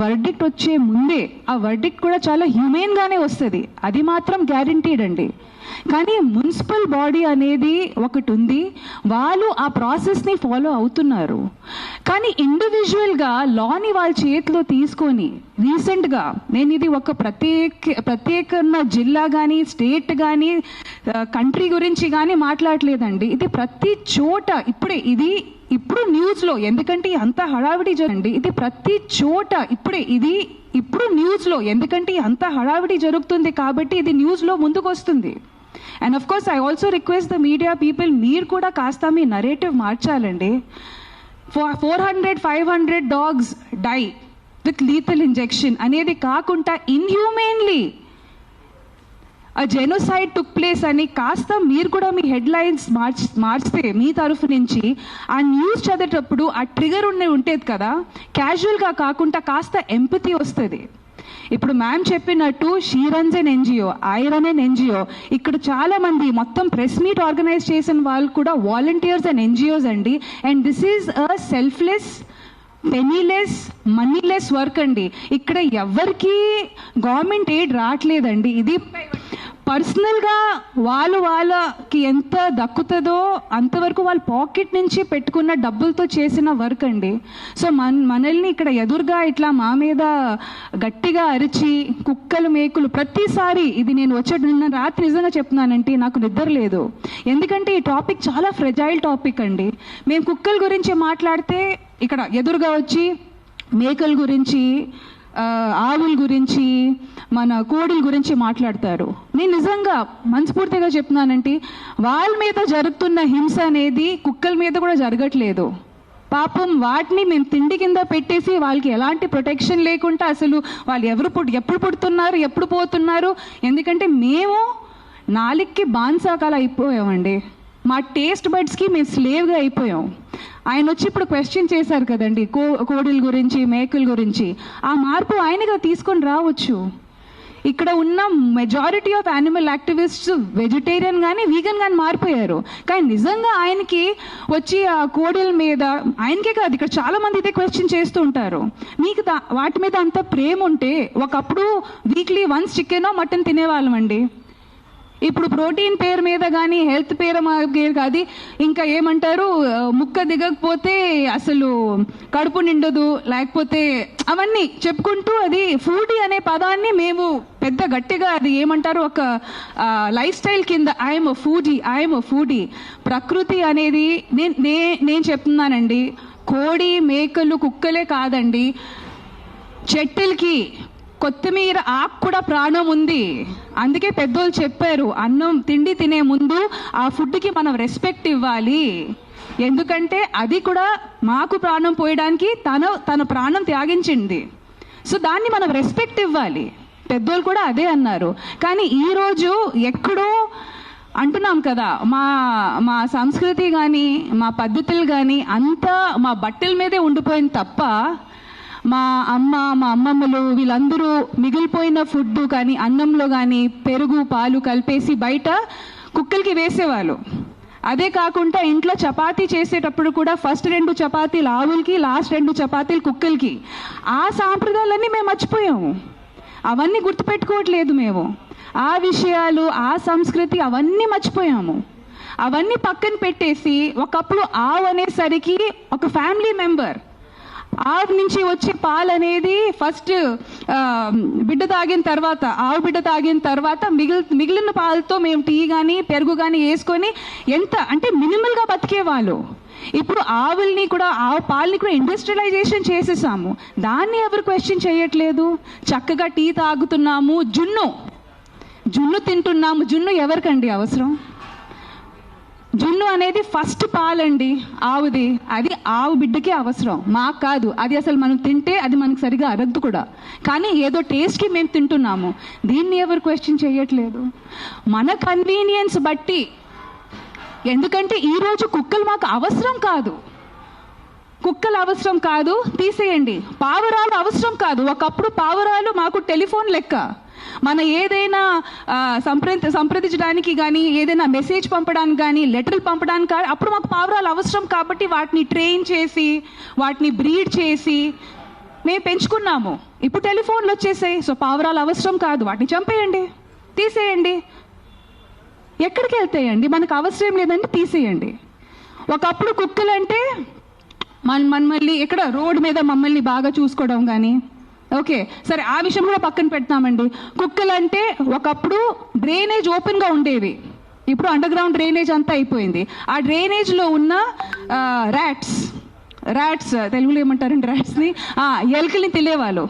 Verdict వచ్చే ముందే ఆ వర్డిక్ట్ కూడా చాలా హ్యూమెన్గానే వస్తుంది, అది మాత్రం గ్యారంటీడ్ అండి. కానీ మున్సిపల్ బాడీ అనేది ఒకటి ఉంది, వాళ్ళు ఆ ప్రాసెస్ని ఫాలో అవుతున్నారు. కానీ ఇండివిజువల్గా లాని వాళ్ళ చేతిలో తీసుకొని రీసెంట్గా నేను ఇది ఒక ప్రత్యేక జిల్లా కానీ స్టేట్ కానీ కంట్రీ గురించి కానీ మాట్లాడలేదండి. ఇది ప్రతి చోట ఇప్పుడు న్యూస్లో, ఎందుకంటే అంత హడావిడి జరగండి, ఇది ప్రతి చోట ఇప్పుడు న్యూస్లో, ఎందుకంటే అంత హడావిడి జరుగుతుంది కాబట్టి ఇది న్యూస్లో ముందుకు వస్తుంది. And of course I also request the media people, మీరు కూడా కాస్త మీ నరేటివ్ మార్చాలండి. 400-500 dogs die with lethal injection అనేది కాకుండా ఇన్హ్యూమెన్లీ ఆ జెనోసైడ్ టుక్ ప్లేస్ అని కాస్త మీరు కూడా మీ హెడ్లైన్స్ మార్చితే మీ తరఫు నుంచి ఆ న్యూస్ చదివేటప్పుడు ఆ ట్రిగర్ ఉండేది కదా, క్యాజువల్గా కాకుండా కాస్త ఎంపతి వస్తుంది. ఇప్పుడు మ్యామ్ చెప్పినట్టు she runs an NGO, I run an NGO, ఇక్కడ చాలా మంది మొత్తం ప్రెస్ మీట్ ఆర్గనైజ్ చేసిన వాళ్ళు కూడా వాలంటీర్స్ అండ్ ఎన్జిఓస్ అండి. And this is a selfless, పెనీలెస్, మనీలెస్ work అండి. ఇక్కడ ఎవరికి గవర్నమెంట్ ఎయిడ్ రావట్లేదండి. ఇది పర్సనల్గా వాళ్ళకి ఎంత దక్కుతుందో అంతవరకు వాళ్ళ పాకెట్ నుంచి పెట్టుకున్న డబ్బులతో చేసిన వర్క్ అండి. సో మనల్ని ఇక్కడ ఎదురుగా ఇట్లా మా మీద గట్టిగా అరిచి కుక్కలు మేకులు ప్రతిసారి, ఇది నేను నిన్న రాత్రి నిజంగా చెప్తున్నానంటే నాకు నిద్ర లేదు, ఎందుకంటే ఈ టాపిక్ చాలా ఫ్రెజైల్ టాపిక్ అండి. మేము కుక్కల గురించి మాట్లాడితే ఇక్కడ ఎదురుగా వచ్చి మేకల గురించి, ఆవుల గురించి, మన కోడిల గురించి మాట్లాడతారు. నేను నిజంగా మనస్ఫూర్తిగా చెప్తున్నానంటే వాళ్ళ మీద జరుగుతున్న హింస అనేది కుక్కల మీద కూడా జరగట్లేదు. పాపం వాటిని మేము తిండి కింద పెట్టేసి వాళ్ళకి ఎలాంటి ప్రొటెక్షన్ లేకుండా అసలు వాళ్ళు ఎప్పుడు పుడుతున్నారు, ఎప్పుడు పోతున్నారు, ఎందుకంటే మేము నాలుగుకి బాన్సాకాలు అయిపోయామండి. మా టేస్ట్ బడ్స్కి మేము స్లేవ్గా అయిపోయాం. ఆయన వచ్చి ఇప్పుడు క్వశ్చన్ చేశారు కదండి కోడిల గురించి, మేకల గురించి. ఆ మార్పు ఆయనగా తీసుకొని రావచ్చు. ఇక్కడ ఉన్న majority of animal activists vegetarian కానీ వీగన్ కానీ మారిపోయారు. కానీ నిజంగా ఆయనకి వచ్చి ఆ కోడిల మీద, ఆయనకే కాదు ఇక్కడ చాలా మంది ఇదే క్వశ్చన్ చేస్తూ ఉంటారు, మీకు వాటి మీద అంత ప్రేమ ఉంటే ఒకప్పుడు వీక్లీ వన్స్ చికెనో మటన్ తినేవాళ్ళం అండి. ఇప్పుడు ప్రోటీన్ పేరు మీద కానీ హెల్త్ పేరు కాదు, ఇంకా ఏమంటారు, ముక్క దిగకపోతే అసలు కడుపు నిండదు, లేకపోతే అవన్నీ చెప్పుకుంటూ అది ఫుడీ అనే పదాన్ని మేము పెద్ద గట్టిగా అది ఏమంటారు ఒక లైఫ్ స్టైల్ కింద ఐఎమ్ అ ఫుడీ. ప్రకృతి అనేది నేను చెప్తున్నానండి, కోడి మేకలు కుక్కలే కాదండి, చెట్టులకి కొత్తిమీర ఆకు కూడా ప్రాణం ఉంది. అందుకే పెద్దోళ్ళు చెప్పారు, అన్నం తిండి తినే ముందు ఆ ఫుడ్కి మనం రెస్పెక్ట్ ఇవ్వాలి, ఎందుకంటే అది కూడా మాకు ప్రాణం పోయడానికి తన ప్రాణం త్యాగించింది. సో దాన్ని మనం రెస్పెక్ట్ ఇవ్వాలి. పెద్దోళ్ళు కూడా అదే అన్నారు. కానీ ఈరోజు ఎక్కడో అంటున్నాం కదా, మా సంస్కృతి కానీ మా పద్ధతులు కానీ అంతా మా బట్టల మీదే ఉండిపోయింది తప్ప మా అమ్మమ్మలు వీళ్ళందరూ మిగిలిపోయిన ఫుడ్ కానీ అన్నంలో కానీ పెరుగు పాలు కలిపేసి బయట కుక్కలకి వేసేవాళ్ళు. అదే కాకుండా ఇంట్లో చపాతీ చేసేటప్పుడు కూడా ఫస్ట్ 2 చపాతీలు ఆవులకి, లాస్ట్ 2 చపాతీలు కుక్కలకి. ఆ సాంప్రదాయాలన్నీ మేము మర్చిపోయాము, అవన్నీ గుర్తుపెట్టుకోవట్లేదు మేము. ఆ విషయాలు, ఆ సంస్కృతి అవన్నీ మర్చిపోయాము. అవన్నీ పక్కన పెట్టేసి ఒకప్పుడు ఆవు అనేసరికి ఒక ఫ్యామిలీ మెంబర్, ఆవు నుంచి వచ్చే పాలు అనేది ఫస్ట్ బిడ్డ తాగిన తర్వాత, ఆవు బిడ్డ తాగిన తర్వాత మిగిలిన పాలతో మేము టీ కానీ పెరుగు కానీ వేసుకొని ఎంత అంటే మినిమల్గా బతికేవాళ్ళు. ఇప్పుడు ఆవుల్ని కూడా, ఆవు పాలని కూడా ఇండస్ట్రియలైజేషన్ చేసేసాము, దాన్ని ఎవరు క్వశ్చన్ చేయట్లేదు. చక్కగా టీ తాగుతున్నాము, జున్ను తింటున్నాము. జున్ను ఎవరికండి అవసరం? జున్ను అనేది ఫస్ట్ పాలండి ఆవుది, అది ఆవు బిడ్డకి అవసరం, మాకు కాదు. అది అసలు మనం తింటే అది మనకు సరిగా అరగదు కూడా, కానీ ఏదో టేస్ట్కి మేము తింటున్నాము. దీన్ని ఎవరు క్వశ్చన్ చేయట్లేదు. మన కన్వీనియన్స్ బట్టి, ఎందుకంటే ఈరోజు కుక్కలు మాకు అవసరం కాదు, తీసేయండి. పావురాలు అవసరం కాదు. ఒకప్పుడు పావురాలు మాకు టెలిఫోన్ లెక్క. మన ఏదైనా సంప్రదించడానికి కానీ, ఏదైనా మెసేజ్ పంపడానికి కానీ, లెటర్లు పంపడానికి కానీ అప్పుడు మాకు పావురాలు అవసరం. కాబట్టి వాటిని ట్రైన్ చేసి, వాటిని బ్రీడ్ చేసి మేము పెంచుకున్నాము. ఇప్పుడు టెలిఫోన్లు వచ్చేసాయి. సో పావురాలు అవసరం కాదు, వాటిని చంపేయండి, తీసేయండి. ఎక్కడికి వెళ్తాయండి? మనకు అవసరం లేదండి, తీసేయండి. ఒకప్పుడు కుక్కలు అంటే మళ్ళీ ఎక్కడ రోడ్డు మీద మమ్మల్ని బాగా చూసుకోవడం కానీ, ఓకే సరే ఆ విషయం కూడా పక్కన పెడతామండి. కుక్కలు అంటే ఒకప్పుడు డ్రైనేజ్ ఓపెన్గా ఉండేవి, ఇప్పుడు అండర్ గ్రౌండ్ డ్రైనేజ్ అంతా అయిపోయింది. ఆ డ్రైనేజ్లో ఉన్న ర్యాట్స్ తెలుగులో ఏమంటారండి ర్యాట్స్ని, ఎలుకల్ని తెలియవాళ్ళు.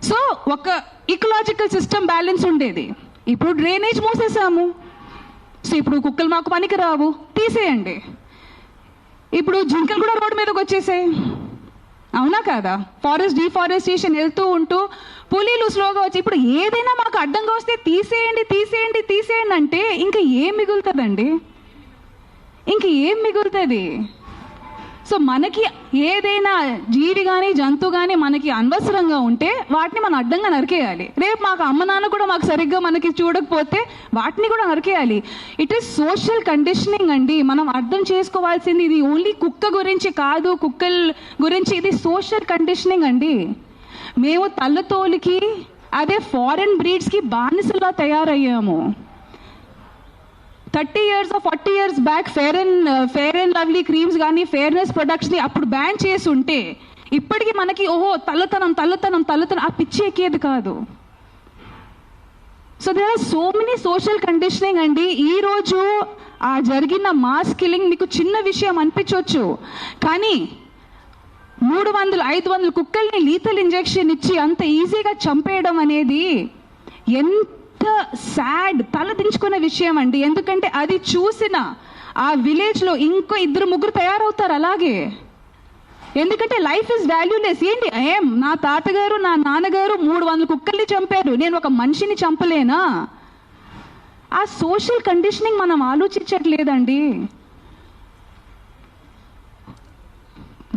సో ఒక ఇకలాజికల్ సిస్టమ్ బ్యాలెన్స్ ఉండేది. ఇప్పుడు డ్రైనేజ్ మూసేసాము. సో ఇప్పుడు కుక్కలు మాకు పనికి రావు, తీసేయండి. ఇప్పుడు జింకలు కూడా రోడ్డు మీదకి వచ్చేసాయి, అవునా కాదా? ఫారెస్ట్ డిఫారెస్టేషన్ వెళ్తూ ఉంటూ పులీలు స్లోగా వచ్చి ఇప్పుడు ఏదైనా మాకు అడ్డంగా వస్తే తీసేయండి తీసేయండి తీసేయండి అంటే ఇంకా ఏం మిగులుతుందండి? ఇంక ఏం మిగులుతుంది? సో మనకి ఏదైనా జీవి కానీ జంతువు కానీ మనకి అనవసరంగా ఉంటే వాటిని మనం అడ్డంగా నరికేయాలి. రేపు మాకు అమ్మ నాన్న కూడా మాకు సరిగ్గా మనకి చూడకపోతే వాటిని కూడా నరికేయాలి. ఇట్ ఈస్ సోషల్ కండిషనింగ్ అండి. మనం అర్థం చేసుకోవాల్సింది ఇది ఓన్లీ కుక్క గురించి కాదు, కుక్కల గురించి, ఇది సోషల్ కండిషనింగ్ అండి. మేము తల్లతోలికి అదే ఫారెన్ బ్రీడ్స్కి బానిసలా తయారయ్యాము. 30 years or 40 years back fair and lovely creams కానీ ఫెయిర్నెస్ ప్రొడక్ట్స్ని అప్పుడు బ్యాన్ చేసి ఉంటే ఇప్పటికీ మనకి ఓహో తల్లతనం ఆ పిచ్చి ఎక్కేది కాదు. So there are so many social conditioning అండి. ఈరోజు ఆ జరిగిన మాస్ కిల్లింగ్ మీకు చిన్న విషయం అనిపించవచ్చు, కానీ 300-500 కుక్కల్ని లీథల్ ఇంజెక్షన్ ఇచ్చి అంత ఈజీగా చంపేయడం అనేది ఎంత సాడ్, తలదించుకునే విషయం అండి. ఎందుకంటే అది చూసిన ఆ విలేజ్లో ఇంకో 2-3 తయారవుతారు అలాగే. ఎందుకంటే లైఫ్ ఇస్ వాల్యూలెస్. ఏంటి నా తాతగారు నా నాన్నగారు 300 కుక్కల్ని చంపారు, నేను ఒక మనిషిని చంపలేనా? ఆ సోషల్ కండిషనింగ్ మనం ఆలోచించట్లేదండి.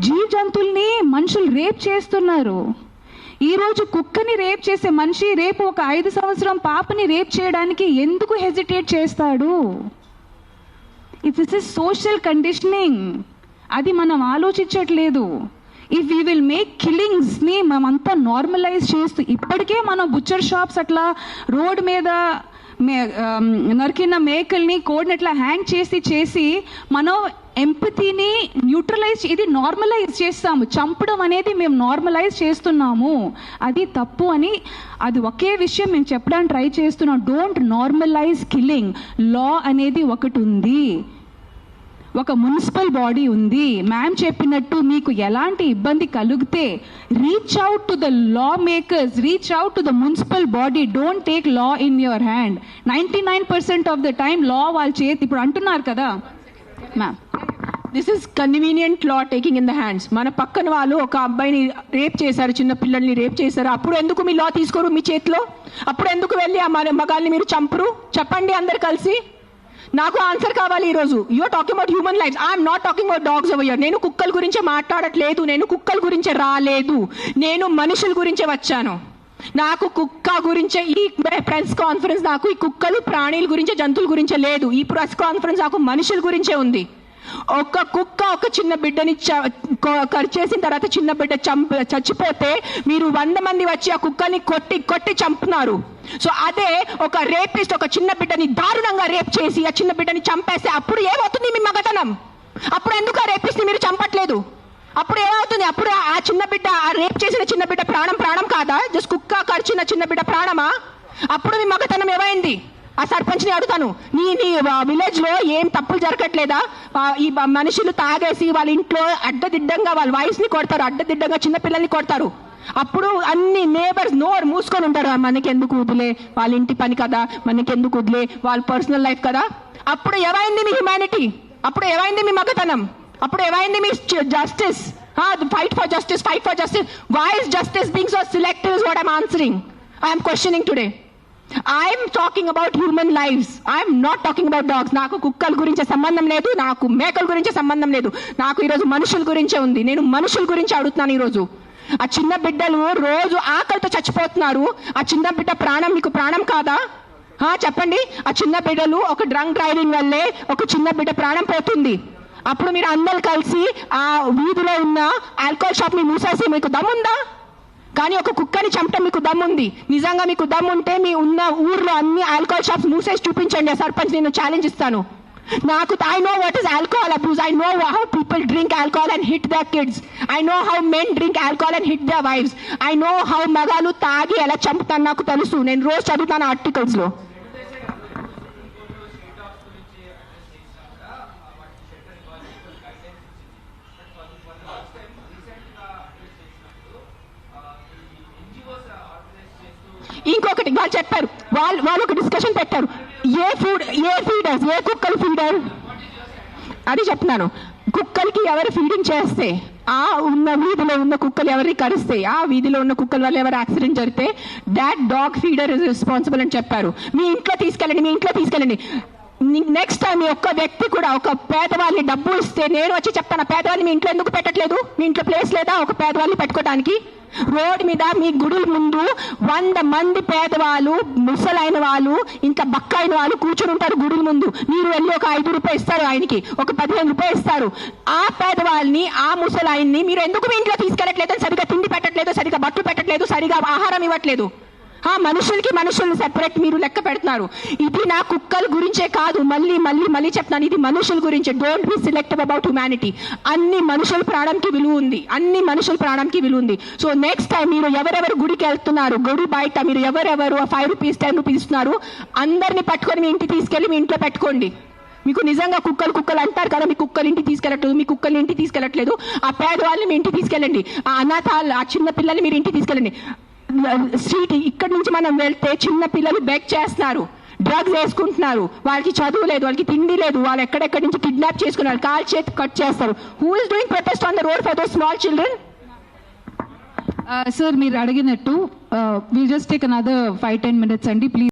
జీవ జంతువుల్ని మనుషులు రేప్ చేస్తున్నారు. ఈరోజు కుక్కని రేప్ చేసే మనిషి రేపు ఒక 5 సంవత్సరం పాపని రేప్ చేయడానికి ఎందుకు హెజిటేట్ చేస్తాడు? This is social conditioning. అది మనం ఆలోచించట్లేదు. ఇఫ్ వీ విల్ మేక్ కిల్లింగ్స్ని మనమంతా నార్మలైజ్ చేస్తూ, ఇప్పటికే మనం బుచ్చర్ షాప్స్ అట్లా రోడ్ మీద నరికిన మేకల్ని కోడిని అట్లా హ్యాంగ్ చేసి మనం ఎంపతిని న్యూట్రలైజ్, ఇది నార్మలైజ్ చేస్తాము. చంపడం అనేది మేము నార్మలైజ్ చేస్తున్నాము, అది తప్పు అని. అది ఒకే విషయం మేము చెప్పడానికి ట్రై చేస్తున్నాం. Don't normalise killing. లా అనేది ఒకటి ఉంది, ఒక మున్సిపల్ బాడీ ఉంది. మ్యామ్ చెప్పినట్టు మీకు ఎలాంటి ఇబ్బంది కలిగితే reach out to the law makers, reach out to the municipal body. Don't take law in your hand. 99% of the time law వాళ్ళ చేతి. ఇప్పుడు అంటున్నారు కదా ma'am, this is convenient law taking in the hands. మన పక్కన వాళ్ళు ఒక అబ్బాయిని రేప్ చేశారు, చిన్న పిల్లల్ని రేప్ చేశారు. అప్పుడు ఎందుకు మీ లా తీసుకోరు మీ చేతిలో? అప్పుడు ఎందుకు వెళ్ళి ఆ మగాల్ని మీరు చంపరు? చెప్పండి అందరు కలిసి. నాకు ఆన్సర్ కావాలి ఈరోజు. You're talking about human lives. I'm not talking about dogs over here. నేను కుక్కల గురించే మాట్లాడట్లేదు, నేను కుక్కల గురించే రాలేదు, నేను మనుషుల గురించే వచ్చాను. నాకు కుక్క గురించే ఈ ప్రెస్ కాన్ఫరెన్స్, నాకు ఈ కుక్కలు ప్రాణుల గురించే జంతువుల గురించే లేదు. ఈ ప్రెస్ కాన్ఫరెన్స్ నాకు మనుషుల గురించే ఉంది. ఒక కుక్క ఒక చిన్న బిడ్డని కరిచేసిన తర్వాత చిన్న బిడ్డ చచ్చిపోతే మీరు 100 మంది వచ్చి ఆ కుక్కని కొట్టి చంపుతున్నారు. సో అదే ఒక రేపిస్ట్ ఒక చిన్న బిడ్డని దారుణంగా రేప్ చేసి ఆ చిన్న బిడ్డని చంపేస్తే అప్పుడు ఏమవుతుంది మీ మగతనం? అప్పుడు ఎందుకు ఆ రేపిస్ట్ మీరు చంపట్లేదు? అప్పుడు ఏమవుతుంది? అప్పుడు ఆ చిన్న బిడ్డ, ఆ రేప్ చేసిన చిన్న బిడ్డ ప్రాణం కాదా? జస్ట్ కుక్క కరిచిన చిన్న బిడ్డ ప్రాణమా? అప్పుడు మీ మగతనం ఏమైంది? ఆ సర్పంచ్ని అడుగుతాను, నీ విలేజ్ లో ఏం తప్పులు జరగట్లేదా? ఈ మనుషులు తాగేసి వాళ్ళ ఇంట్లో అడ్డదిడ్డంగా వాళ్ళ వైఫ్ ని కొడతారు, అడ్డదిడ్డంగా చిన్న పిల్లల్ని కొడతారు. అప్పుడు అన్ని నేబర్స్ నోరు మూసుకొని ఉంటారు, మనకెందుకు వదిలే, వాళ్ళ ఇంటి పని కదా, మనకెందుకు వదిలే, వాళ్ళ పర్సనల్ లైఫ్ కదా. అప్పుడు ఏమైంది మీ హ్యుమానిటీ? అప్పుడు ఏమైంది మీ మగతనం? అప్పుడు ఏమైంది మీ justice? Fight for justice. Why is justice being so selective is what I'm answering. I'm questioning today. I'm talking about human lives. I'm not talking about dogs. నాకు కుక్కల గురించే సంబంధం లేదు, నాకు మేకల గురించే సంబంధం లేదు, నాకు ఈరోజు మనుషుల గురించే ఉంది. నేను మనుషుల గురించి అడుగుతున్నాను ఈరోజు. ఆ చిన్న బిడ్డలు రోజు ఆకలితో చచ్చిపోతున్నారు. ఆ చిన్న బిడ్డ ప్రాణం మీకు ప్రాణం కాదా? చెప్పండి. ఆ చిన్న బిడ్డలు ఒక డ్రంక్ డ్రైవింగ్ వల్లే ఒక చిన్న బిడ్డ ప్రాణం పోతుంది. అప్పుడు మీరు అందరూ కలిసి ఆ వీధిలో ఉన్న ఆల్కహాల్ షాప్ ని మూసేసి మీకు దమ్ముందా? కానీ ఒక కుక్కని చంపటం మీకు దమ్ముంది. నిజంగా మీకు దమ్ముంటే మీ ఉన్న ఊర్లో అన్ని ఆల్కహాల్ షాప్స్ మూసేసి చూపించండి. సర్పంచ్ నేను ఛాలెంజ్ ఇస్తాను. I know what is alcohol abuse. I know how people drink alcohol and hit their kids. I know how men drink alcohol and hit their wives. I know how మగాలు తాగి ఎలా చంపుతాను నాకు తెలుసు. నేను రోజు చదువుతాను ఆర్టికల్స్ లో. ఇంకొకటి వాళ్ళు చెప్పారు, వాళ్ళు ఒక డిస్కషన్ పెట్టారు, ఏ ఫీడర్స్, ఏ కుక్కలు ఫీడర్ అది చెప్తున్నాను. కుక్కలకి ఎవరు ఫీడింగ్ చేస్తే, ఆ ఉన్న వీధిలో ఉన్న కుక్కలు ఎవరిని కరిస్తే, ఆ వీధిలో ఉన్న కుక్కల వల్ల ఎవరు యాక్సిడెంట్ జరిగితే that dog feeder is responsible అని చెప్పారు. మీ ఇంట్లో తీసుకెళ్ళండి. నెక్స్ట్ టైం మీ ఒక్క వ్యక్తి కూడా ఒక పేదవాళ్ళని డబ్బు ఇస్తే నేను వచ్చి చెప్తాను, పేదవాళ్ళని మీ ఇంట్లో ఎందుకు పెట్టట్లేదు? మీ ఇంట్లో ప్లేస్ లేదా ఒక పేదవాళ్ళని పెట్టుకోవడానికి? రోడ్ మీద మీ గుడుల ముందు 100 మంది పేదవాళ్ళు, ముసలైన వాళ్ళు, ఇంకా బక్కైన వాళ్ళు కూర్చొని ఉంటారు గుడుల ముందు. మీరు వెళ్ళి ఒక 5 రూపాయలు ఇస్తారు, ఆయనకి ఒక 15 రూపాయలు ఇస్తారు. ఆ పేదవాళ్ళని, ఆ ముసలాయన్ని మీరు ఎందుకు మీ ఇంట్లో తీసుకెళ్ళట్లేదు? సరిగా తిండి పెట్టట్లేదు, సరిగా బట్టలు పెట్టట్లేదు, సరిగా ఆహారం ఇవ్వట్లేదు. మనుషుల్ని సెపరేట్ మీరు లెక్క పెడుతున్నారు. ఇది నా కుక్కల గురించే కాదు, మళ్ళీ చెప్తున్నాను, ఇది మనుషుల గురించే. Don't be selective about humanity. అన్ని మనుషుల ప్రాణంకి విలువ ఉంది. సో నెక్స్ట్ టైం మీరు ఎవరెవరు గుడికి వెళ్తున్నారు, గుడి బయట మీరు ఎవరెవరు 5 రూపీస్ 10 రూపీస్ ఇస్తున్నారు, అందరినీ పట్టుకొని మీ ఇంటికి తీసుకెళ్లి మీ ఇంట్లో పెట్టుకోండి. మీకు నిజంగా కుక్కలు అంటారు కదా, మీ కుక్కలు ఇంటికి తీసుకెళ్ళట్లేదు, ఆ పేదవాళ్ళని మీ ఇంటికి తీసుకెళ్ళండి. ఆ అనాథాలు, ఆ చిన్న పిల్లల్ని మీరు ఇంటికి తీసుకెళ్ళండి. స్ట్రీట్ ఇక్కడి నుంచి మనం వెళ్తే చిన్న పిల్లలు బెగ్ చేస్తున్నారు, డ్రగ్స్ వేసుకుంటున్నారు, వాళ్ళకి చదువు లేదు, వాళ్ళకి తిండి లేదు, వాళ్ళు ఎక్కడెక్కడి నుంచి కిడ్నాప్ చేసుకున్నారు, కాల్ చేతి కట్ చేస్తారు. Who is doing protest on the road for those small children? Sir మీరు అడిగినట్టు will just take another 5-10 minutes అండి ప్లీజ్.